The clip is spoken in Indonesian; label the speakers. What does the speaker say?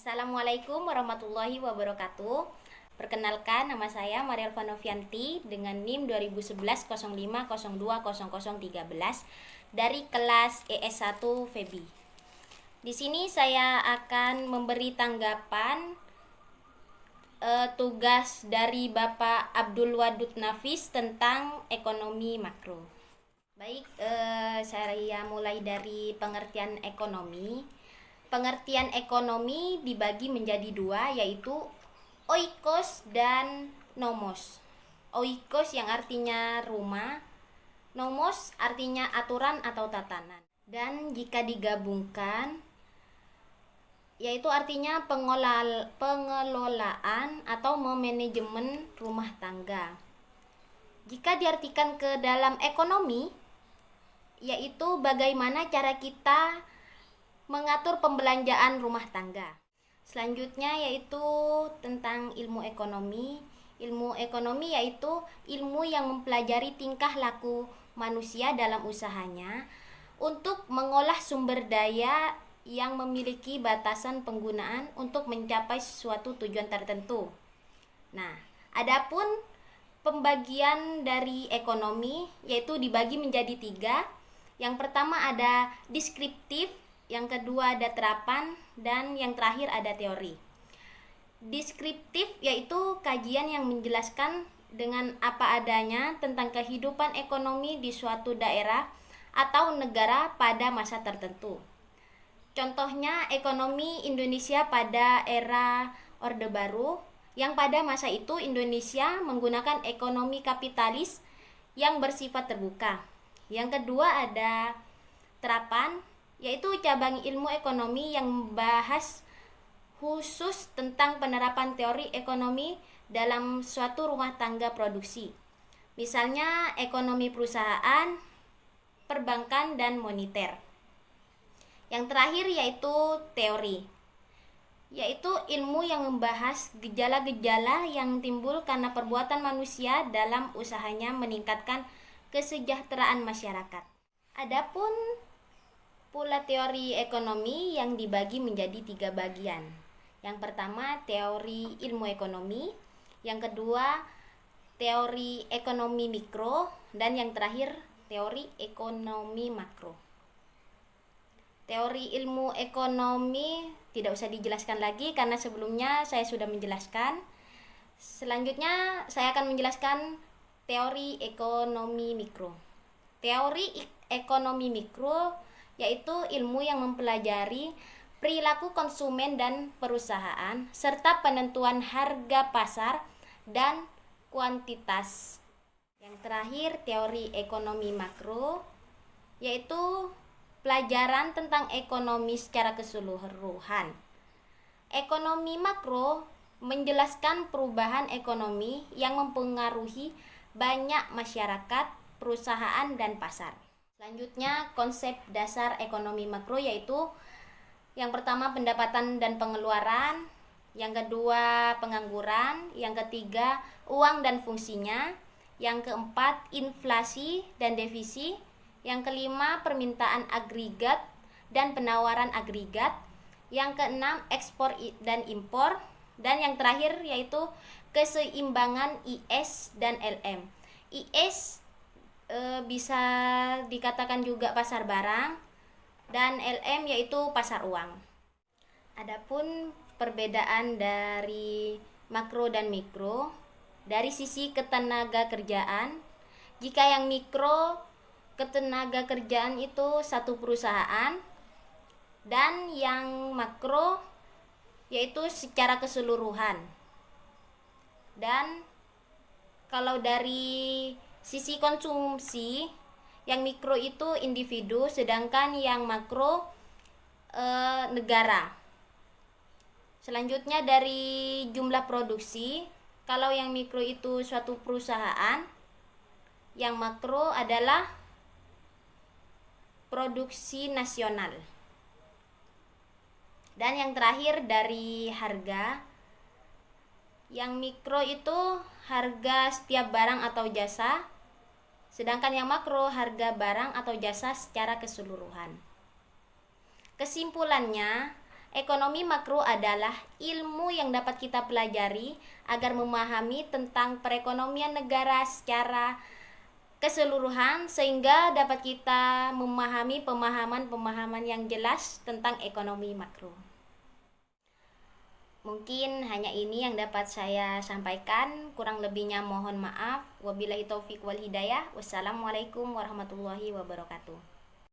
Speaker 1: Assalamualaikum warahmatullahi wabarakatuh. Perkenalkan, nama saya Mariel Vanovianti dengan NIM 2011-05-02-0013 dari kelas ES1 FEBI. Di sini saya akan memberi tanggapan tugas dari Bapak Abdul Wadud Nafis tentang ekonomi makro. Baik, saya mulai dari pengertian ekonomi. Pengertian ekonomi dibagi menjadi dua, yaitu oikos dan nomos. Oikos yang artinya rumah, nomos artinya aturan atau tatanan. Dan jika digabungkan, yaitu artinya pengelolaan atau manajemen rumah tangga. Jika diartikan ke dalam ekonomi, yaitu bagaimana cara kita mengatur pembelanjaan rumah tangga. Selanjutnya yaitu tentang ilmu ekonomi. Ilmu ekonomi yaitu ilmu yang mempelajari tingkah laku manusia dalam usahanya untuk mengolah sumber daya yang memiliki batasan penggunaan untuk mencapai suatu tujuan tertentu. Nah, adapun pembagian dari ekonomi yaitu dibagi menjadi tiga. Yang pertama ada deskriptif, yang kedua ada terapan, dan yang terakhir ada teori. Deskriptif yaitu kajian yang menjelaskan dengan apa adanya tentang kehidupan ekonomi di suatu daerah atau negara pada masa tertentu. Contohnya ekonomi Indonesia pada era Orde Baru, yang pada masa itu Indonesia menggunakan ekonomi kapitalis yang bersifat terbuka. Yang kedua ada terapan, yaitu cabang ilmu ekonomi yang membahas khusus tentang penerapan teori ekonomi dalam suatu rumah tangga produksi. Misalnya ekonomi perusahaan, perbankan, dan moneter. Yang terakhir yaitu teori, yaitu ilmu yang membahas gejala-gejala yang timbul karena perbuatan manusia dalam usahanya meningkatkan kesejahteraan masyarakat. Adapun pula teori ekonomi yang dibagi menjadi tiga bagian. Yang pertama teori ilmu ekonomi, yang kedua teori ekonomi mikro, dan yang terakhir teori ekonomi makro. Teori ilmu ekonomi tidak usah dijelaskan lagi karena sebelumnya saya sudah menjelaskan. Selanjutnya saya akan menjelaskan teori ekonomi mikro. Teori ekonomi mikro yaitu ilmu yang mempelajari perilaku konsumen dan perusahaan serta penentuan harga pasar dan kuantitas. Yang terakhir teori ekonomi makro yaitu pelajaran tentang ekonomi secara keseluruhan. Ekonomi makro menjelaskan perubahan ekonomi yang mempengaruhi banyak masyarakat, perusahaan, dan pasar. Selanjutnya konsep dasar ekonomi makro yaitu yang pertama pendapatan dan pengeluaran, yang kedua pengangguran, yang ketiga uang dan fungsinya, yang keempat inflasi dan defisi, yang kelima permintaan agregat dan penawaran agregat, yang keenam ekspor dan impor, dan yang terakhir yaitu keseimbangan IS dan LM. IS bisa dikatakan juga pasar barang, dan LM yaitu pasar uang. Adapun perbedaan dari makro dan mikro dari sisi ketenaga kerjaan, jika yang mikro ketenaga kerjaan itu satu perusahaan, dan yang makro yaitu secara keseluruhan. Dan kalau dari sisi konsumsi, yang mikro itu individu, sedangkan yang makro negara. Selanjutnya dari jumlah produksi, kalau yang mikro itu suatu perusahaan, yang makro adalah produksi nasional. Dan yang terakhir dari harga, yang mikro itu harga setiap barang atau jasa, sedangkan yang makro harga barang atau jasa secara keseluruhan. Kesimpulannya, Ekonomi makro adalah ilmu yang dapat kita pelajari agar memahami tentang perekonomian negara secara keseluruhan, sehingga dapat kita memahami pemahaman-pemahaman yang jelas tentang ekonomi makro. Mungkin hanya ini yang dapat saya sampaikan, kurang lebihnya mohon maaf. Wabillahi taufik wal hidayah. Wassalamualaikum warahmatullahi wabarakatuh.